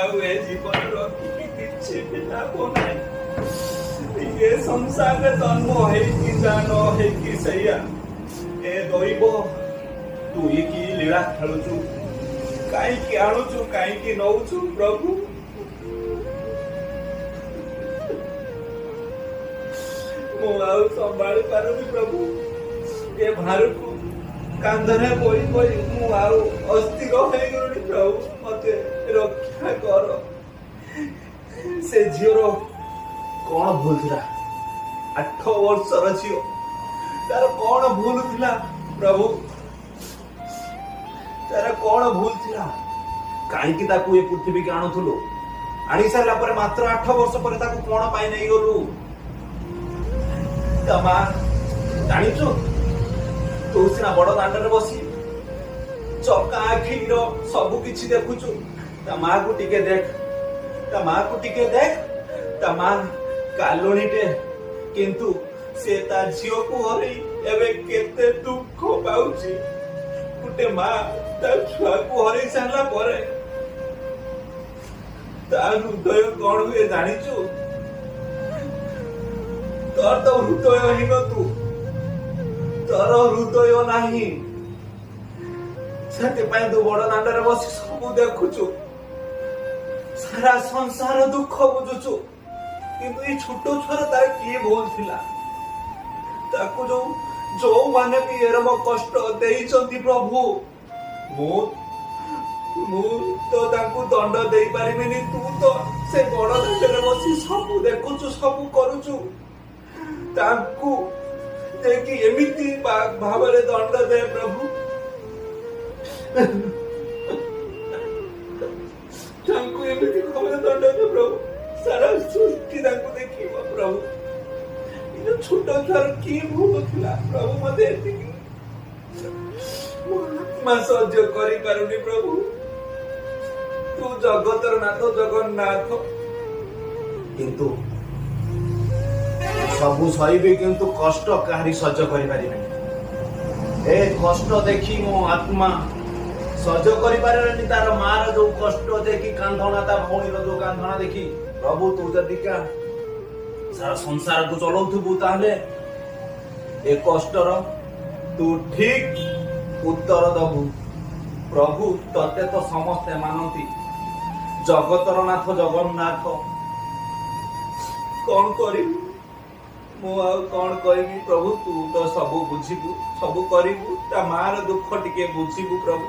ଆଉ ଏ ଜୀବନର କିଛି ବି ଲାଭ ନାହିଁ। ଏ ସଂସାରରେ ଜନ୍ମ ହେଇକି ଯା ନ ହେଇକି ସେଇଆ ଏ ଦଇବ। ତୁ କି ଲୀଳା ଖେଳୁଛୁ, କାହିଁକି ଆଣୁଛୁ, କାହିଁକି ନଉଛୁ ପ୍ରଭୁ? ମୁଁ ଆଉ ସମ୍ଭାଳି ପାରୁନି ପ୍ରଭୁ। ଏ ଭାରକୁ କାନ୍ଧରେ ବହି ବହି ମୁଁ ଆଉ ଅସ୍ଥିର ହେଇଗଲିଣି ପ୍ରଭୁ। ମତେ ରକ୍ଷା କର। ସେ ଝିଅର କଣ ଭୁଲ ଥିଲା? 8 ବର୍ଷର ଝିଅ, ତାର କଣ ଭୁଲ ଥିଲା ପ୍ରଭୁ? ତାର କଣ ଭୁଲ ଥିଲା? କାହିଁକି ତାକୁ ଏ ପୃଥିବୀକି ଆଣୁଥିଲୁ? ଆଣି ସାରିଲା ପରେ ମାତ୍ର 8 ବର୍ଷ ପରେ ତାକୁ କଣ ପାଇଁ ନେଇଗଲୁ? ତା ମା ଜାଣିଛୁ, ତୁ ସିନା ବଡ ଦାଣ୍ଡରେ ବସି ଚକା ଆଖିର ସବୁ କିଛି ଦେଖୁଛୁ। ତା ମାକୁ ଟିକେ ଦେଖ, ତା ମାକୁ ଟିକେ ଦେଖ। ତା ମା କାଲୁଣୀଟେ, କିନ୍ତୁ ସେ ତା ଝିଅକୁ ହରେଇ ଏବେ କେତେ ଦୁଃଖ ପାଉଛି। ଗୋଟେ ମା ତା ଛୁଆକୁ ହରେଇ ସାରିଲା ପରେ ତା ହୃଦୟ କଣ ହୁଏ ଜାଣିଛୁ? ତୋର ତ ହୃଦୟ ହୀନ, ତୋର ହୃଦୟ ନାହିଁ। ସେଥିପାଇଁ ତୁ ବଡ ଦାଣ୍ଡରେ ବସି ସବୁ ଦେଖୁଛୁ, ସାରା ସଂସାର ଦୁଃଖ ବୁଝୁଛୁ। କିନ୍ତୁ ଏଇ ଛୋଟ ଛୁଆର ତାର କିଏ ଭୁଲ ଥିଲା? ତାକୁ ଯୋଉମାନେ ବି ଏରମ କଷ୍ଟ ଦେଇଛନ୍ତି ପ୍ରଭୁ, ମୁଁ ତ ତାଙ୍କୁ ଦଣ୍ଡ ଦେଇପାରିବିନି। ତୁ ତ ସେ ବଡ ଦାଣ୍ଡରେ ବସି ସବୁ ଦେଖୁଛୁ, ସବୁ କରୁଛୁ। ତାଙ୍କୁ ଦେଇକି ଏମିତି ଭାବରେ ଦଣ୍ଡ ଦେ ପ୍ରଭୁ। ତାଙ୍କୁ ଏମିତି ଭାବରେ ଦଣ୍ଡ ଦେ ପ୍ରଭୁ। ସାରା ସୃଷ୍ଟି ତାଙ୍କୁ ଦେଖିବ ପ୍ରଭୁ। ଏ ଛୋଟ ଛୁଆର କି ଭୁଲ ଥିଲା ପ୍ରଭୁ? ମତେ ଏତିକି ମୋ ଆତ୍ମା ସହ୍ୟ କରିପାରୁନି ପ୍ରଭୁ। ତୁ ଜଗତର ନାଥ, ଜଗନ୍ନାଥ। କିନ୍ତୁ ସବୁ ସହିବି, କିନ୍ତୁ କଷ୍ଟ କାହାରି ସହ୍ୟ କରିପାରିବେନି। ଏ କଷ୍ଟ ଦେଖି ମୋ ଆତ୍ମା ସହ୍ୟ କରିପାରିଲାନି। ତାର ମାର ଯୋଉ କଷ୍ଟ ଦେଖି, କାନ୍ଧଣା, ତା ଭଉଣୀର ଯୋଉ କାନ୍ଧଣା ଦେଖି, ପ୍ରଭୁ ତୁ ଯଦିକା ସାରା ସଂସାରକୁ ଚଲଉଥିବୁ, ତାହେଲେ ଏ କଷ୍ଟର ତୁ ଠିକ ଉତ୍ତର ଦବୁ ପ୍ରଭୁ। ତତେ ତ ସମସ୍ତେ ମାନନ୍ତି, ଜଗତର ନାଥ, ଜଗନ୍ନାଥ। କଣ କରିବି ମୁଁ? ଆଉ କଣ କହିବି ପ୍ରଭୁ? ତୁ ତ ସବୁ ବୁଝିବୁ, ସବୁ କରିବୁ। ତା ମାର ଦୁଃଖ ଟିକେ ବୁଝିବୁ ପ୍ରଭୁ।